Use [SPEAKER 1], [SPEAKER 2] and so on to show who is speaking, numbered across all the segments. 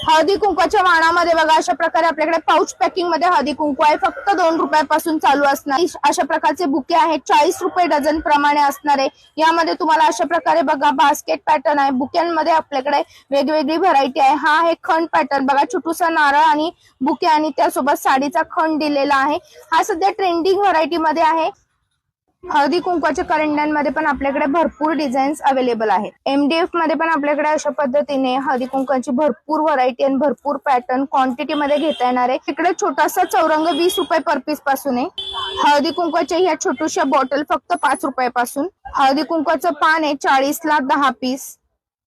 [SPEAKER 1] हळदी कुंकवाच्या वाणामध्ये बघा अशा प्रकारे आपल्याकडे पाऊच पॅकिंग मध्ये हळदी कुंकू आहे, फक्त 2 रुपयापासून चालू असणार। अशा प्रकारचे बुके आहेत 40 रुपये डझन प्रमाणे असणार आहे। यामध्ये तुम्हाला अशा प्रकारे बघा बास्केट पॅटर्न आहे, बुक्यांमध्ये आपल्याकडे वेगवेगळी व्हरायटी आहे। हा आहे खंड पॅटर्न बघा, छोटूसा नारळ आणि बुके आणि त्यासोबत साडीचा खंड दिलेला आहे। हा सध्या ट्रेंडिंग व्हरायटी मध्ये आहे। हळदी कुंकवाच्या करंड्यांमध्ये पण आपल्याकडे भरपूर डिझाईन्स अवेलेबल आहेत। एमडीएफ मध्ये पण आपल्याकडे अशा पद्धतीने हळदी कुंकवाची भरपूर व्हरायटी आणि भरपूर पॅटर्न क्वांटिटी मध्ये घेता येणार आहे। इकडे छोटासा चौरंग 20 रुपये पर पीस पासून आहे। हळदी कुंकवाच्या ह्या छोट्याशा बॉटल फक्त 5 रुपयापासून। हळदी कुंकवाचं पान आहे 40 ला 10 पीस।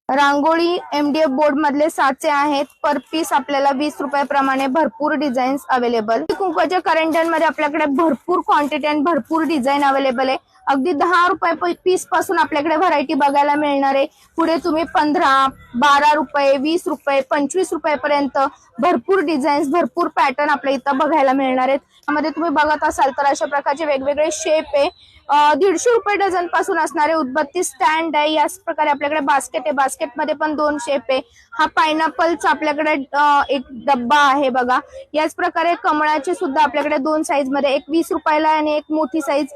[SPEAKER 1] रांगोळी एमडीएफ बोर्ड मधले साचे आहेत, पर पीस आपल्याला 20 रुपयाप्रमाणे भरपूर डिझाईन्स अवेलेबल। कुंकवाच्या करंड्यांमध्ये आपल्याकडे भरपूर क्वांटिटी आणि भरपूर डिझाईन अवेलेबल आहे। अगदी 10 रुपये पीस पासून आपल्याकडे व्हरायटी बघायला मिळणार आहे। पुढे तुम्ही 15, 12 रुपये, 20 रुपये, 25 रुपयापर्यंत भरपूर डिझाईन्स भरपूर पॅटर्न आपल्या इथं बघायला मिळणार आहेत। त्यामध्ये तुम्ही बघत असाल तर अशा प्रकारचे वेगवेगळे शेप आहे। 150 रुपये डझन पासून असणारे उदबत्ती स्टँड आहे। याच प्रकारे आपल्याकडे बास्केट आहे, बास्केट मध्ये पण 2 शेप आहे। हा पायनॅपलचा आपल्याकडे एक डब्बा आहे बघा। याच प्रकारे कमळाचे सुद्धा आपल्याकडे 2 साईज मध्ये, एक 20 रुपयाला आणि एक मोठी साईज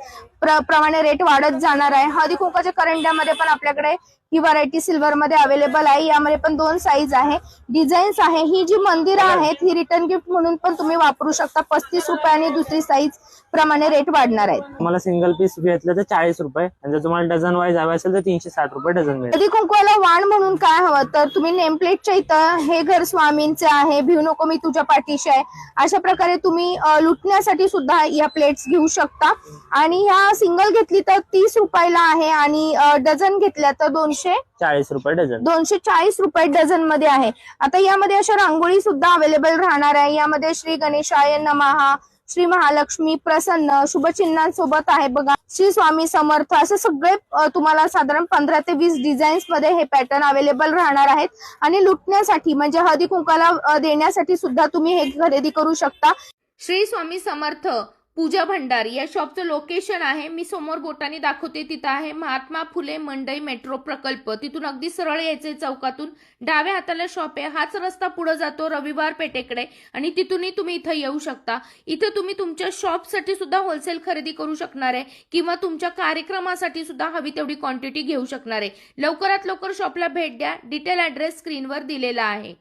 [SPEAKER 1] प्रमाणे रेट वाढत जाणार आहे। हळदी कुंकवाच्या करंड्यामध्ये पण आपल्याकडे ही व्हरायटी सिल्वर मध्ये अवेलेबल आहे। यामध्ये पण 2 साईज आहे, डिझाईन्स आहे। ही जी मंदिरं आहेत ही रिटर्न गिफ्ट म्हणून पण तुम्ही वापरू शकता। 35 रुपये आणि दुसरी साईज प्रमाणे रेट वाढणार आहेत।
[SPEAKER 2] तुम्हाला सिंगल पीस घेतलं तर 40 रुपये आणि जर तुम्हाला डझन वाईज हवे असेल तर 360 रुपये डझन मिळेल।
[SPEAKER 1] हळदी कुंकवाला वाण म्हणून काय हवं तर तुम्ही नेमप्लेटच्या इथं हे घर स्वामींचे आहे, भिवू नको मी तुझ्या पाठीशी आहे, अशा प्रकारे तुम्ही लुटण्यासाठी सुद्धा या प्लेट्स घेऊ शकता। आणि ह्या सिंगल घेतली तर 30 रुपयाला आहे आणि डझन घेतल्या तर
[SPEAKER 2] 240 रुपये डझन,
[SPEAKER 1] 240 रुपये डझन मध्ये आहे। आता यामध्ये अशा रांगोळी सुद्धा अवेलेबल राहणार आहे। यामध्ये श्री गणेशाय नमः, श्री महालक्ष्मी प्रसन्न, शुभचिन्हांसोबत आहे बघा, श्री स्वामी समर्थ, असे सगळे तुम्हाला साधारण 15 ते 20 डिझाईन्स मध्ये हे पॅटर्न अवेलेबल राहणार आहेत। आणि लुटण्यासाठी म्हणजे हळदी कुंकाला देण्यासाठी सुद्धा तुम्ही हे खरेदी करू शकता।
[SPEAKER 3] श्री स्वामी समर्थ पूजा भंडारी या शॉपचं लोकेशन आहे, मी समोर बोटाने दाखवते तिथं आहे, महात्मा फुले मंडई मेट्रो प्रकल्प। तिथून अगदी सरळ यायचे चौकातून डाव्या हाताला शॉप आहे। हाच रस्ता पुढे जातो रविवार पेठेकडे आणि तिथूनही तुम्ही इथं येऊ शकता। इथं तुम्ही तुमच्या शॉपसाठी सुद्धा होलसेल खरेदी करू शकणार आहे किंवा तुमच्या कार्यक्रमासाठी सुद्धा हवी तेवढी क्वांटिटी घेऊ शकणार आहे। लवकरात लवकर शॉपला भेट द्या। डिटेल ऍड्रेस स्क्रीनवर दिलेला आहे।